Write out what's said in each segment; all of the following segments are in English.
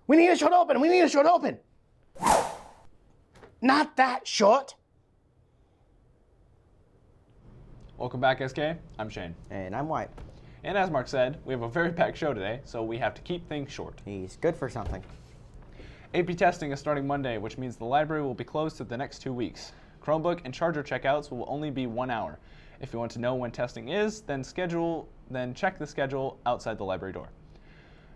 We need a short open. We need a short open. Not that short. Welcome back, SK. I'm Shane. And I'm White. And as Mark said, we have a very packed show today, so we have to keep things short. He's good for something. AP testing is starting Monday, which means the library will be closed for the next 2 weeks. Chromebook and charger checkouts will only be 1 hour. If you want to know when testing is, then check the schedule outside the library door.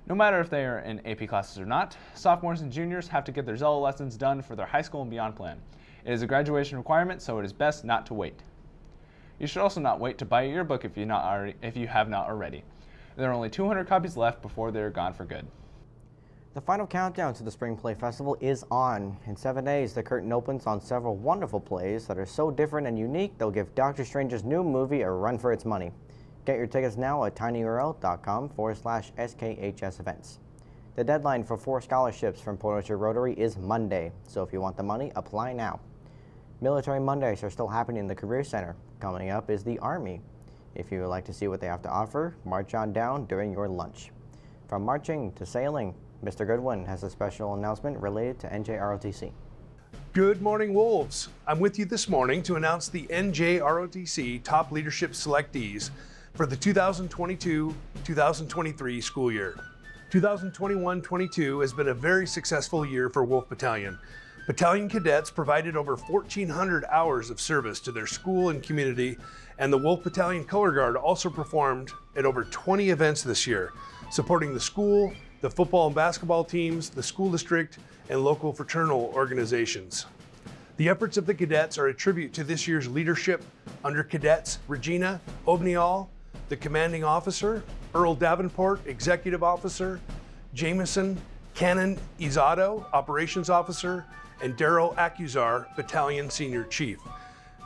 No matter if they are in AP classes or not, sophomores and juniors have to get their Zello lessons done for their high school and beyond plan. It is a graduation requirement, so it is best not to wait. You should also not wait to buy a yearbook if you have not already. There are only 200 copies left before they are gone for good. The final countdown to the Spring Play Festival is on. In 7 days, the curtain opens on several wonderful plays that are so different and unique, they'll give Doctor Strange's new movie a run for its money. Get your tickets now at tinyurl.com/SKHS events. The deadline for 4 scholarships from Port Orchard Rotary is Monday, so if you want the money, apply now. Military Mondays are still happening in the Career Center. Coming up is the Army. If you would like to see what they have to offer, march on down during your lunch. From marching to sailing, Mr. Goodwin has a special announcement related to NJRTOC. Good morning, Wolves. I'm with you this morning to announce the NJRTOC Top Leadership Selectees for the 2022-2023 school year. 2021-22 has been a very successful year for Wolf Battalion. Battalion cadets provided over 1,400 hours of service to their school and community, and the Wolf Battalion Color Guard also performed at over 20 events this year, supporting the school, the football and basketball teams, the school district, and local fraternal organizations. The efforts of the cadets are a tribute to this year's leadership under Cadets Regina Obnial, the commanding officer, Earl Davenport, executive officer, Jameson Cannon Izado, operations officer, and Daryl Acuzar, battalion senior chief.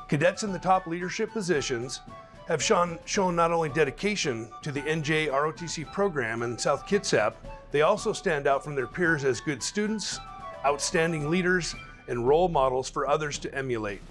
Cadets in the top leadership positions have shown not only dedication to the NJROTC program in South Kitsap, they also stand out from their peers as good students, outstanding leaders, and role models for others to emulate.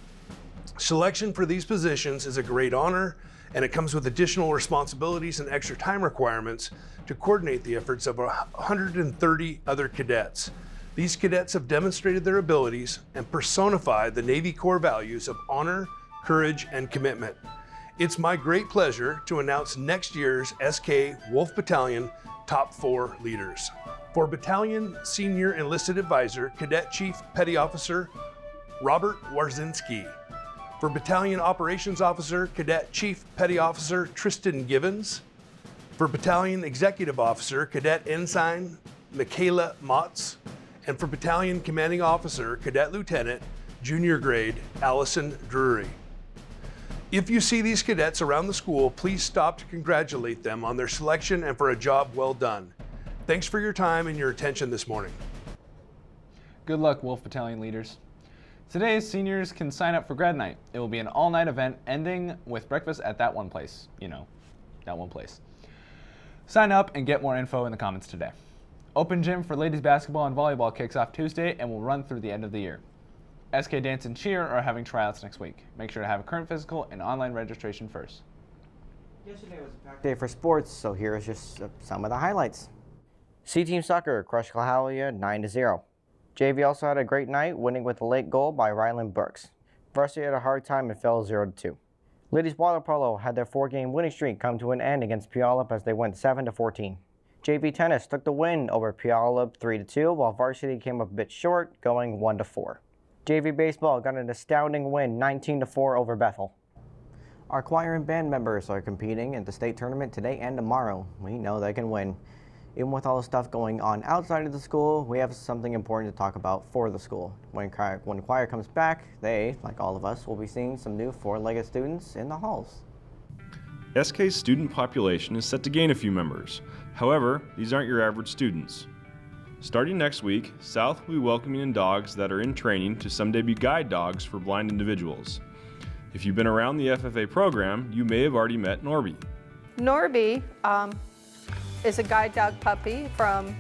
Selection for these positions is a great honor, and it comes with additional responsibilities and extra time requirements to coordinate the efforts of 130 other cadets. These cadets have demonstrated their abilities and personified the Navy Corps values of honor, courage, and commitment. It's my great pleasure to announce next year's SK Wolf Battalion Top 4 leaders. For Battalion Senior Enlisted Advisor, Cadet Chief Petty Officer Robert Wawrzynski. For Battalion Operations Officer, Cadet Chief Petty Officer Tristan Givens. For Battalion Executive Officer, Cadet Ensign Makayla Motz. And for Battalion Commanding Officer, Cadet Lieutenant, Junior Grade Allison Drury. If you see these cadets around the school, please stop to congratulate them on their selection and for a job well done. Thanks for your time and your attention this morning. Good luck, Wolf Battalion leaders. Today, seniors can sign up for grad night. It will be an all-night event ending with breakfast at that one place. You know, that one place. Sign up and get more info in the comments today. Open gym for ladies basketball and volleyball kicks off Tuesday and will run through the end of the year. SK Dance and Cheer are having tryouts next week. Make sure to have a current physical and online registration first. Yesterday was a packed day for sports, so here is just some of the highlights. C-Team Soccer crushed Clahalia 9-0. JV also had a great night, winning with a late goal by Ryland Burks. Varsity had a hard time and fell 0-2. Ladies water polo had their 4-game winning streak come to an end against Puyallup as they went 7-14. JV tennis took the win over Puyallup 3-2, while varsity came up a bit short, going 1-4. JV baseball got an astounding win 19-4 over Bethel. Our choir and band members are competing in the state tournament today and tomorrow. We know they can win. Even with all the stuff going on outside of the school, we have something important to talk about for the school. When choir comes back, they, like all of us, will be seeing some new four-legged students in the halls. SK's student population is set to gain a few members. However, these aren't your average students. Starting next week, South will be welcoming in dogs that are in training to someday be guide dogs for blind individuals. If you've been around the FFA program, you may have already met Norby. Norby is a guide dog puppy from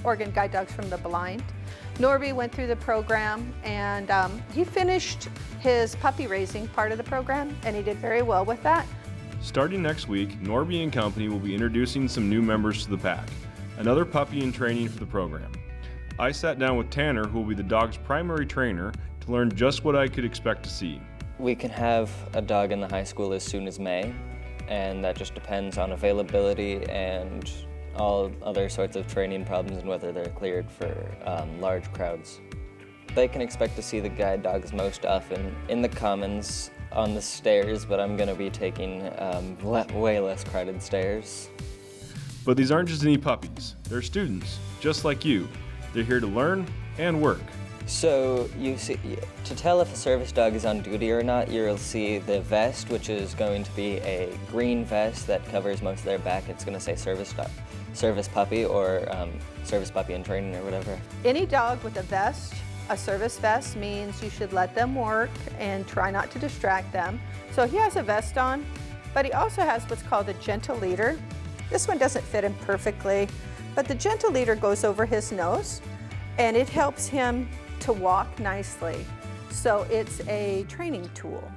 Oregon Guide Dogs from the Blind. Norby went through the program and he finished his puppy raising part of the program and he did very well with that. Starting next week, Norby and company will be introducing some new members to the pack. another puppy in training for the program. I sat down with Tanner, who will be the dog's primary trainer, to learn just what I could expect to see. We can have a dog in the high school as soon as May, and that just depends on availability and all other sorts of training problems and whether they're cleared for large crowds. They can expect to see the guide dogs most often in the commons on the stairs, but I'm going to be taking way less crowded stairs. But these aren't just any puppies. They're students, just like you. They're here to learn and work. So you see, to tell if a service dog is on duty or not, you'll see the vest, which is going to be a green vest that covers most of their back. It's going to say service puppy or service puppy in training or whatever. Any dog with a vest, a service vest, means you should let them work and try not to distract them. So he has a vest on, but he also has what's called a gentle leader. This one doesn't fit him perfectly, but the gentle leader goes over his nose and it helps him to walk nicely. So it's a training tool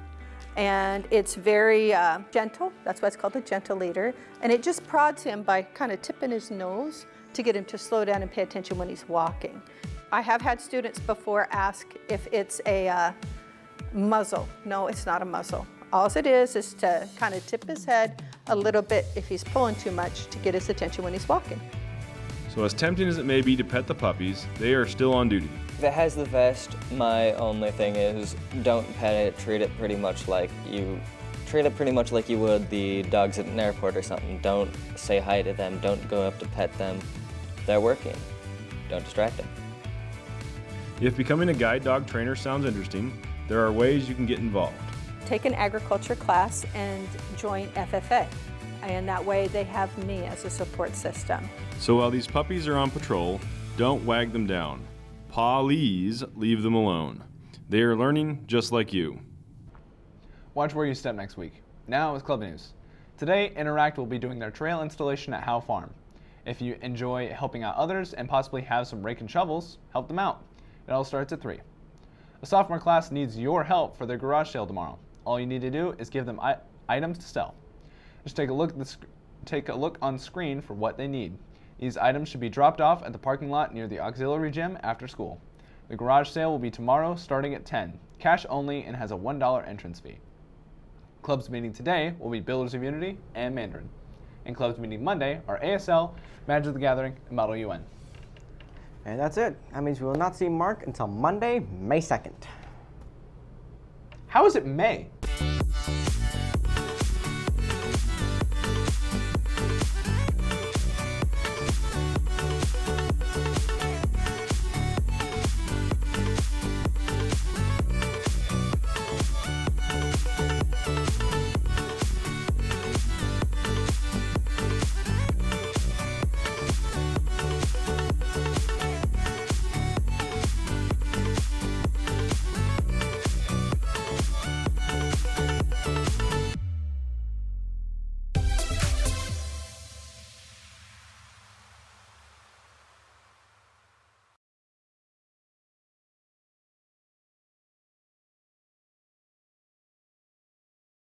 and it's very gentle. That's why it's called a gentle leader. And it just prods him by kind of tipping his nose to get him to slow down and pay attention when he's walking. I have had students before ask if it's a muzzle. No, it's not a muzzle. All it is to kind of tip his head a little bit if he's pulling too much to get his attention when he's walking. So as tempting as it may be to pet the puppies, they are still on duty. If it has the vest, my only thing is don't pet it, treat it pretty much like you would the dogs at an airport or something. Don't say hi to them, don't go up to pet them. They're working. Don't distract them. If becoming a guide dog trainer sounds interesting, there are ways you can get involved. Take an agriculture class and join FFA. And that way they have me as a support system. So while these puppies are on patrol, don't wag them down. Please leave them alone. They are learning just like you. Watch where you step next week. Now with club news. Today, Interact will be doing their trail installation at Howe Farm. If you enjoy helping out others and possibly have some rake and shovels, help them out. It all starts at 3. A sophomore class needs your help for their garage sale tomorrow. All you need to do is give them items to sell. Just take a look on screen for what they need. These items should be dropped off at the parking lot near the auxiliary gym after school. The garage sale will be tomorrow starting at 10. Cash only and has a $1 entrance fee. Clubs meeting today will be Builders of Unity and Mandarin. And clubs meeting Monday are ASL, Magic the Gathering, and Model UN. And that's it. That means we will not see Mark until Monday, May 2nd. How is it May?